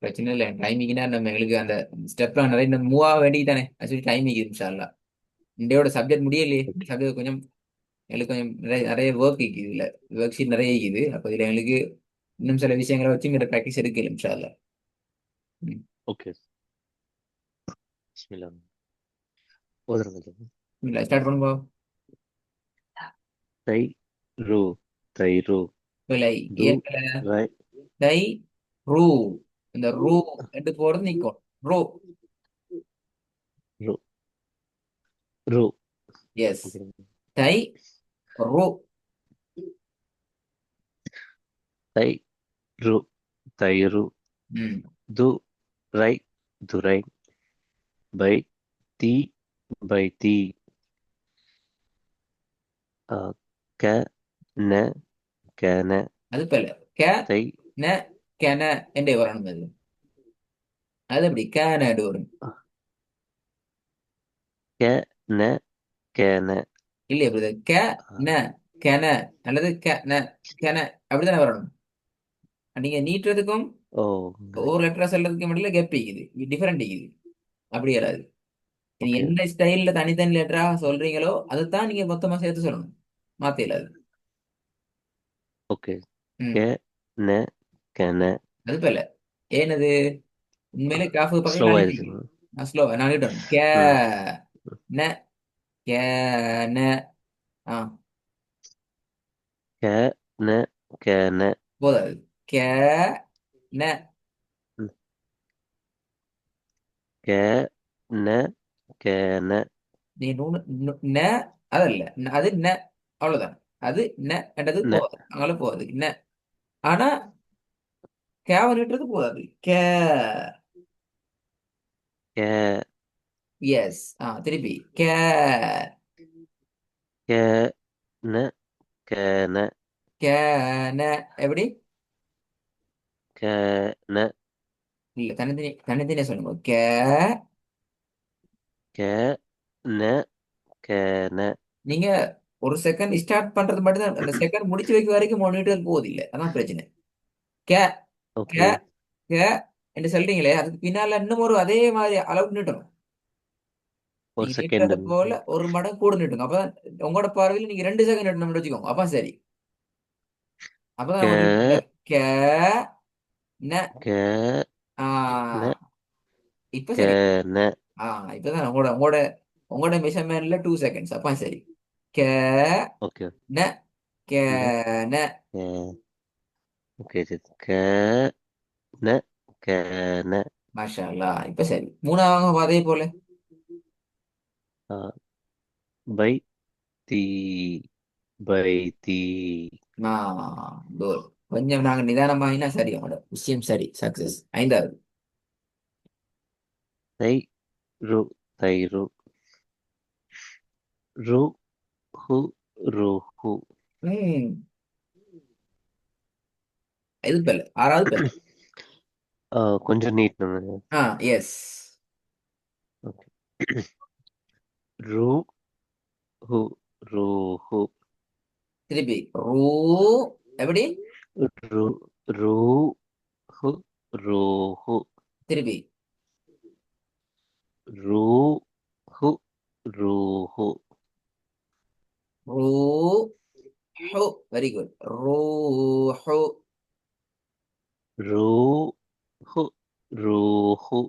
பிரச்சனை இல்லை டைமிங்னா நம்ம எங்களுக்கு அந்த ஸ்டெப்லாம் நிறைய இந்த மூவ் ஆக வேண்டியது தானே ஆக்சுவலி டைமிங் இன்ஷால்லா இந்தியோட சப்ஜெக்ட் முடியலையே சப்ஜெக்ட் கொஞ்சம் எங்களுக்கு கொஞ்சம் நிறைய ஒர்க் இருக்குது இதுல ஒர்க் ஷீட் நிறைய இருக்குது அப்போ இதுல எங்களுக்கு இன்னும் சில விஷயங்களை வச்சு இங்க ப்ராக்டிஸ் எடுக்கல இன்ஷால்லா. ம். ஓகே. பிஸ்மில்லா. ஓதுறது. இல்ல ஸ்டார்ட் பண்ணுங்க. தை ரூ தை ரூ விலை து ஏற்கல ரை டை ரூ இந்த ரூ ரெண்டு போறது நிற்கும் ரூ. ரூ ரூ. S okay. டை ரூ. தை ரூ தை ரூ ம். து ரை துரை பை தி பை தி க ந கன அது போல கே தை ந கென என்றே வரணும் அது. அது எப்படி கேனடு வரும் க ந கன. இல்லையா பிரதர் கே ந கென அல்லது கே ந கென அப்படித்தானே வரணும். நீங்க நீட்டுறதுக்கும் ஓ ஒவ்வொரு லெட்டரா சொல்றதுக்கும் மட்டும் கேப் இருக்குது டிஃபரெண்ட் இருக்குது. அப்படி வராது. நீங்க ஓகே எந்த ஸ்டைல்ல தனித்தனி லெட்டரா சொல்றீங்களோ அதைத்தான் நீங்க மொத்தமா சேர்த்து சொல்லணும். மாத்த இயலாது. ஓகே. க ம். ந கன. அது போல ஏனது உண்மையிலே காஃபு பக்கத்துல ஸ்லோவா அழிச்சிருக்கு. இருக்குங்க. நான் ஸ்லோ நான் கிட்டணும் கே ம். ந கே ந ஆ க ந கன. போதாது கே ந ம். க ந கன. நீ ந அதல்ல அது ந அவ்வளவுதான். அது ந என்றது ந போகாது அங்கால போகாது ந. ஆனா கேவன்ன்றது போதாது கே. க எஸ் திருப்பி கே க ந கன. கே ந எப்படி க ந இல்ல தனித்தனி தனித்தனியா சொல்லுங்க கே. க ந கன. நீங்க ஒரு செகண்ட் ஸ்டார்ட் பண்றது மட்டும் தான் அந்த செகண்ட் முடிச்சு வைக்க வரைக்கும் மானிட்டர் போகுது இல்ல அதான் பிரச்சனை. K K okay. கே என்று சொல்றீங்களே அதுக்கு பின்னால இன்னும் ஒரு அதே மாதிரி அளவு நீட்டணும். ஒரு நீங்க செகண்ட். நீட்டுறத போல ஒரு மடங்கு கூட நீட்டுங்க அப்பதான் உங்களோட பார்வையில் நீங்க 2 செகண்ட் நீட்டணும்னு வச்சுக்கோங்க அப்ப சரி. அப்பதான் நம்ம நீட்டு க கே ந க ந ஆ இப்ப சரி. கன. ஆ இப்பதான் உங்களோட உங்களோட உங்களோட மெஷர்மெண்ட்ல 2 செகண்ட்ஸ் அப்ப சரி. K okay. ந கே ந ந க. ஓகே. க ந கன. மாஷா அல்லாஹ் இப்ப சரி மூணாவது அதே போல. By the by the ah good. கொஞ்சம் நாங்க நிதானமாகினா சரி உங்களோட விஷயம் சரி சக்சஸ். ஐந்தாவது. தை ரு தை ரு ரு ஹு ரு ஹு. ம் இது பெல் ஆறாவது பெல். கொஞ்சம் நீட்டணும். S okay. ரு ஹு ரு ஹு திருப்பி ரூ எப்படி ரு ரு ஹு ரு ஹு திருப்பி ரு ஹு ரு ஹு ரூ ஹு. வெரி குட் ரூ ஹு. ரு ஹு ரு ஹு.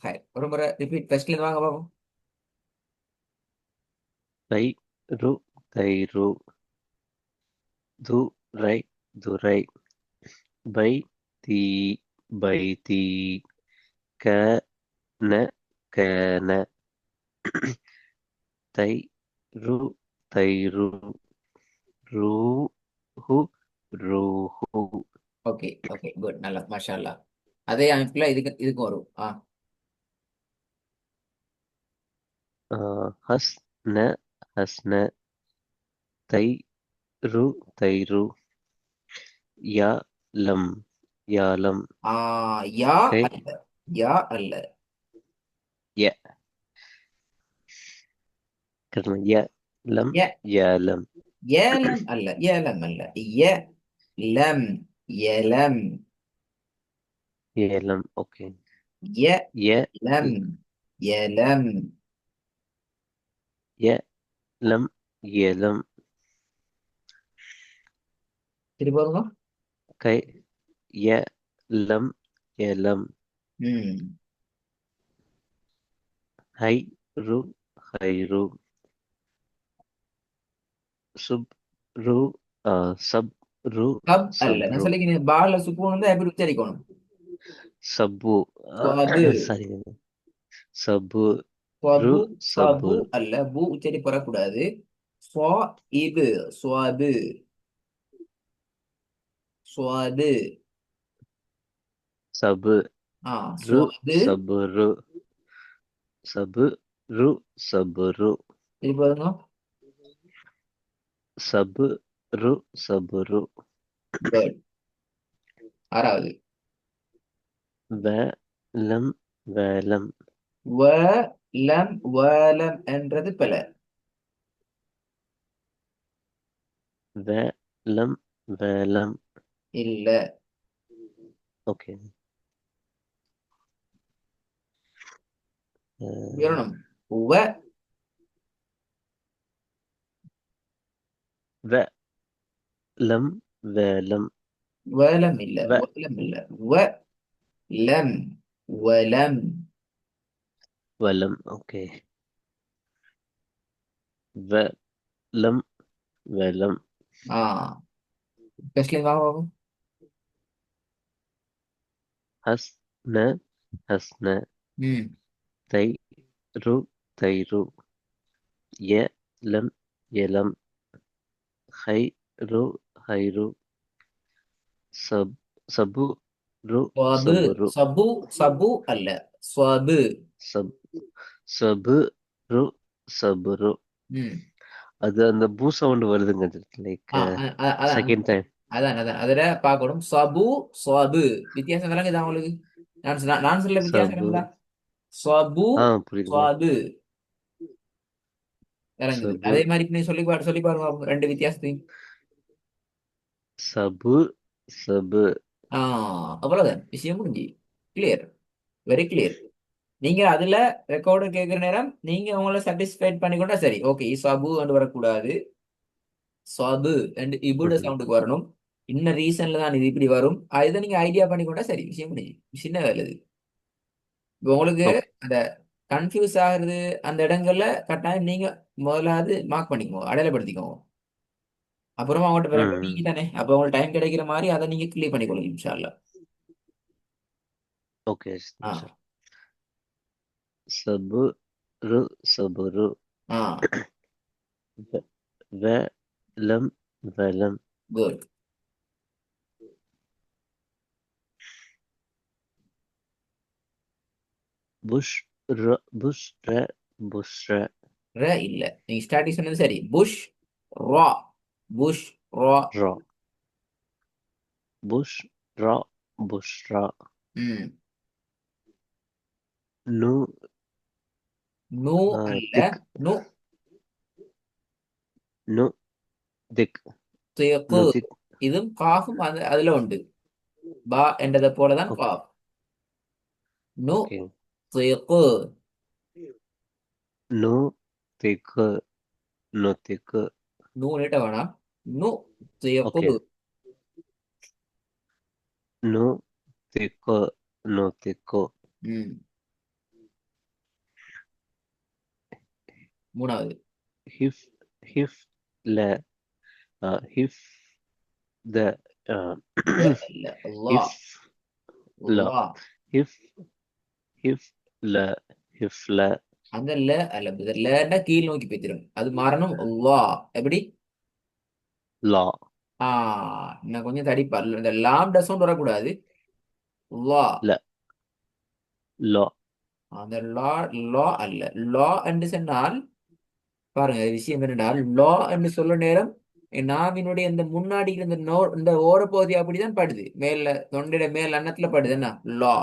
ஹை. ஒரு முறை ரிப்பீட் ஃபர்ஸ்ட்ல இருந்து வாங்க பாப்போம். தை ரு தை ரு து ரை துரை பை தி பை தி க ந கன தை ரு தை ரு ரு ஹு ரு ஹு. ஓகே ஓகே குட் நல்லா மாஷா அல்லாஹ். அதே அமைப்புல இதுக்கும் வரும் ஹஸ் ந ஹஸ்ன தை ரு தை ரு யா லம் யாலம் ஆ யா கை அல்ல யா அல்ல. ய கரெக்ட். ய லம் ய யலம். ஏலம் அல்ல, ஏலம் அல்ல. லம் ஏலம். ஏலம். ஓகே. ய ய லம் ஏலம். ய லம் ஏலம். திருப்பி பாருங்க. கை ய லம் ஏலம். ம். ஹை ரு ஹைரு. சுப் ரு சப் ரு கப் அல்ல. நான் சப்ரு. சொல்லிக்கிறேன், பால சுக்கூன் வந்து எப்படி உச்சரிக்கணும்? சப்பு. சுவாபு. சாரி. சபு ரு சுவாபு. சபு சபுர். அல்ல, பூ உச்சரிப்பு வரக்கூடாது. சுவா இது சுவாது. சுவாது. சபு ரு சுவாது. சபுரு. சபு ரு சபுரு. திருப்பி பாருங்க. சபு ரு சபுரு. Good. ஆறாவது. வேலம் வேலம். வ லம் வலம் என்றது பல. வேலம் வேலம். இல்ல. ஓகே. விவரணம். வ வேலம் வேலம். வலம் இல்ல, வே வலம் இல்ல. வ லம் வலம். வலம். ஓகே. வேலம் வேலம். ஆ ஸ்பெஷலி வாங்க பாப்போம். ஹஸ்ன ஹஸ்ன. ம். தை ரு தைரு. யலம் யலம். ஹை ரு ஹைரு. சப் சபு ரு ஸ்வாபு. சபுரு. சபு. சபு அல்ல, ஸ்வாபு. சப் சபு ரு சபுரு. ம். அது அந்த பூ சவுண்ட் வருதுங்க. லைக் அதான் செகண்ட் டைம். அதான் அதான் அதுல பார்க்கணும். சபு ஸ்வாபு. வித்தியாசம் விளங்குதா உங்களுக்கு? நான் சொல்ல வித்தியாசம் சபு. விளங்குதா? சபு புரியுதுங்க. ஸ்வாபு விளங்குது. சபு அதே மாதிரி இப்ப நீ சொல்லி பாருங்க பாப்போம், ரெண்டு வித்தியாசத்தையும். சபு சபு. அவ்வளவுதான், விஷயம் முடிஞ்சு. கிளியர். Very clear. நீங்க அதுல ரெக்கார்டு கேட்கிற நேரம் நீங்க உங்களை சாட்டிஸ்ஃபைட் பண்ணிக்கொண்டா சரி. ஓகே, சபு என்று வரக்கூடாது, சபு என்று இபுட ம்ஹும். சவுண்டுக்கு வரணும். இன்ன ரீசன்ல தான் இது இப்படி வரும். இதை நீங்க ஐடியா பண்ணிக்கொண்டா சரி, விஷயம் முடிஞ்சு. சின்ன வேலை இது. இப்போ உங்களுக்கு ஓகே. அந்த கன்ஃபியூஸ் ஆகுறது அந்த இடங்கள்ல கட்டாயம் நீங்க முதலாவது மார்க் பண்ணிக்கோங்க, அடையாளப்படுத்திக்கோங்க. அப்புறமா அவங்கள்ட்ட விரட்ட ம். நீங்க தானே, அப்போ உங்களுக்கு டைம் கிடைக்கிற மாதிரி அதை நீங்க கிளியர் பண்ணிக்கொள்ளுங்க இன்ஷா அல்லாஹ். ஓகே. ஆ. சபு ரு சபுரு. ஆ. வேலம் வேலம். குட். புஷ் புஷ்ர புஷ்ர. ர இல்ல, நீங்க ஸ்டார்டிங் சொன்னது சரி. புஷ் ரா. புஷ் ரா. ரா. புஷ் ரா புஷ்ரா. ம். நு நூ அல்ல, திக். நு நு திக். திக்கு. நு திக். இதுவும் காஃபும் அதுல உண்டு. பா என்றதை போலதான் ஓகே. காஃப். நு ஓகே. திக்கு. நு திக்கு. நு திக்கு. நூ நீட்ட வேணாம். நு திக்கு. ஓகே. நு திக்கு. நு திக்கு. ம். மூணாவது. ஹிஃப் ஹிஃப் ல ஹிஃப் த ல இல்ல, அல்லா. ஹிஃப் ல. அல்லா. ஹிஃப் ஹிஃப் ல ஹிஃப்ல. அந்த ல அல்ல, லன்னா கீழ் நோக்கி போய்த்திரும், அது மாறணும். அல்லா. எப்படி? லா. ஆ இன்னும் கொஞ்சம் தடிப்பா, இந்த லாம்டா சவுண்ட் வரக்கூடாது. லா. ல லா. அந்த லா. லா அல்ல. லா என்று சொன்னால் பாருங்க, விஷயம் என்னென்றால் லா என்று சொல்ல நேரம் நாவினுடைய இந்த முன்னாடி இந்த இந்த ஓரப்பகுதி அப்படிதான் படுது, மேல தொண்டையில மேல் அன்னத்துல படுது என்ன லா.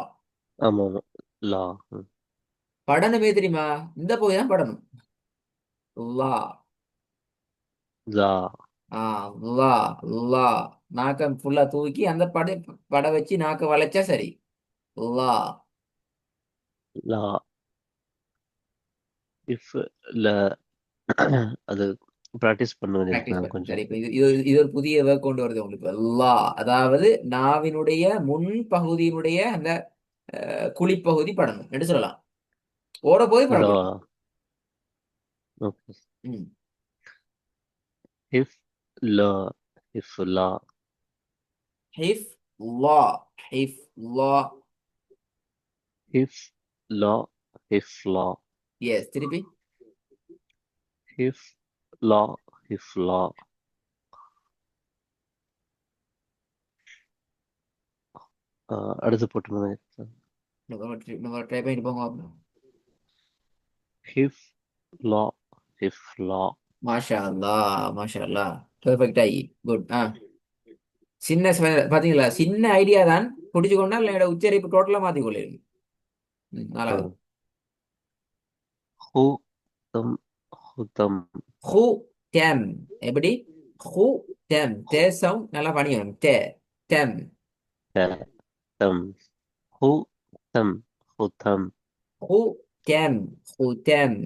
ஆமா ஆமா. லா. படணுமே தெரியுமா? இந்த பகுதி தான் படணும். லா. லா. ஆ, லா. லா. நாக்க ஃபுல்லா தூக்கி அந்த பட வச்சு நாக்க வளைச்சா சரி. லா. லா. இஃப் ல. அது ப்ராக்டிஸ் பண்ணுவேன் இதுக்கு பிராக்டிஸ் நான் பண்ணுங்க சரி. கொஞ்சம். இப்ப இது ஒரு புதிய வேர்ட் கொண்டு வருது உங்களுக்கு. லா அதாவது நாவினுடைய முன் பகுதியினுடைய அந்த குழிப்பகுதி படணும் என்று சொல்லலாம். ஓட போய் லா. படக்கூடாது. ஓகே. ம். இஃப் லா. இஃப் லா. ஹிஃப் லா. ஹிஃப் லா. இஃப் லா. இஃப் லா. எஸ் திருப்பி. இஃப் லா. இஃப் லா. அடுத்து போட்டுருந்தேன். நம்ம ட்ரை பண்ணிட்டு போங்க பார்ப்போம். இஃப் லா. இஃப் லா. மாஷா அல்லா. மாஷா அல்லா. பெர்ஃபெக்ட் ஆகி குட். பாத்தீங்களா, சின்ன ஐடியா தான். பிடிச்சு கொண்டா என்னோட உச்சரிப்பு டோட்டலா மாத்தி கொள்ளிருங்க. நாலாவது. ஹூ தம். ஹுதம். ஹூ டெம். எப்படி? ஹூ டெம். தே சவுண்ட் நல்லா பண்ணிக்கணும். டே டெம். தம். ஹூ தம். ஹுதம். ஹூ டெம். ஹூ டெம்.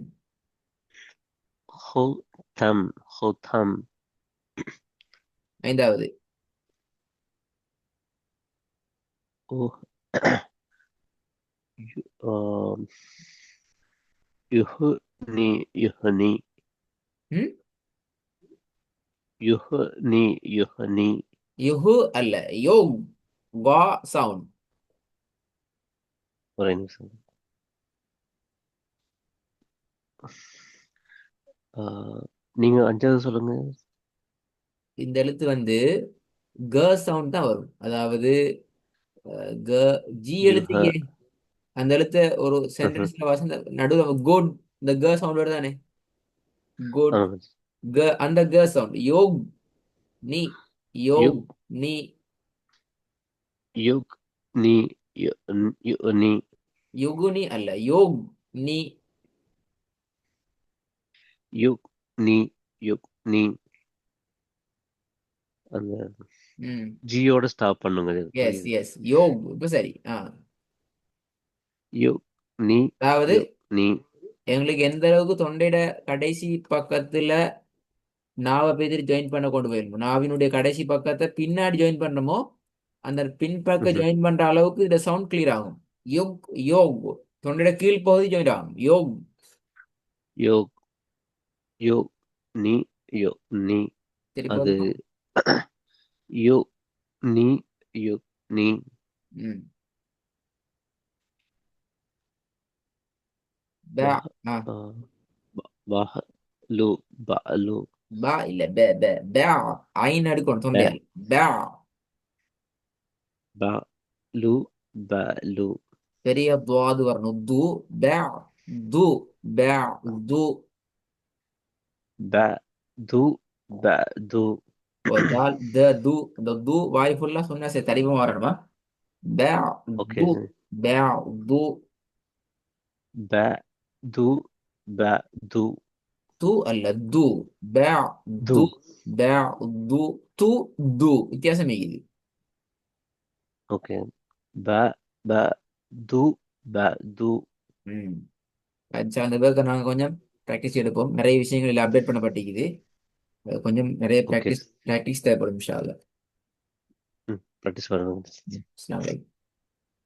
ஹூ தம். ஹுதம். ஐந்தாவது. ஓ. ஆம். யுஹு நீ. யுஹனி. ம். யுஹனி. யுஹனி. யுஹு அல்ல, யோக். கா சவுண்ட். ஒரே நிமிஷம். ஆ, நீங்க அஞ்சாவது சொல்லுங்க. இந்த எழுத்து வந்து க சவுண்ட் தான் வரும். அதாவது க, ஜி எழுத்து யுஹ. ஏன் அந்த எழுத்து ஒரு ம்ஹும். சென்டென்ஸ்ல வாசம் நடுவில் குட். இந்த க சவுண்ட் வருது தானே. குட். ஆமாங்க. க அந்த க சவுண்ட். யோக் நீ. யோக் யுக். நீ. யுக் நீ. யுனி. யுகுனி அல்ல, யோக் நீ. யுக் நீ. யுக் நீ. அந்த ம். ஜியோட ஸ்டாப் பண்ணுங்க, இது எஸ் புரியுது. எஸ் யோக். இப்ப சரி. யுக் நீ. அதாவது யுக் நீ. எங்களுக்கு எந்த அளவுக்கு தொண்டையிட கடைசி பக்கத்துல நாவை பேதிரி ஜாயின் பண்ண கொண்டு போயிருக்கும், நாவினுடைய கடைசி பக்கத்தை பின்னாடி ஜாயின் பண்றோமோ அந்த பின்பக்க ம்ஹும். ஜாயின் பண்ற அளவுக்கு இந்த சவுண்ட் கிளியர் ஆகும். யோக். யோக். தொண்டையோட கீழ் பகுதி ஜாயின் ஆகும். யோக். யுக். யுக் நீ. யுக் நீ. திருப்பி அது பார்க்கணும். யுக் நீ. யுக் நீ. ம். பே. பஹ. ஆ. ஆ, பஹ. லு. பஅலு. பா இல்ல, பே பே பே. ஐன் எடுக்கணும் ப. தொண்டையால். பே. பலு. பலு. பெரிய துவாது வரணும். து. பே. து. பே. து. ப. து. ப. து. ஓ தால் த து. இந்த து வாய் ஃபுல்லா சொன்னா சரி தடிமம் வரணுமா. பே. ஓகே. து. பே. து. ப. து. ப. து. து அல்ல, து. பே. து. து. பே. து. து. து வித்தியாசம் இருக்குது. ஓகே. ப. ப. து. ப. து. ம். அந்த பேருக்கு நாங்கள் கொஞ்சம் ப்ராக்டிஸ் எடுப்போம். நிறைய விஷயங்கள் இதில் அப்டேட் பண்ணப்பட்டிருக்குது. கொஞ்சம் நிறைய ஓகே. ப்ராக்டிஸ் ப்ராக்டிஸ் தேவைப்படும் இன்ஷா அல்லாஹ். ம். ப்ராக்டிஸ் பண்ணுங்க. அஸ்ஸலாமு அலைக்கும்.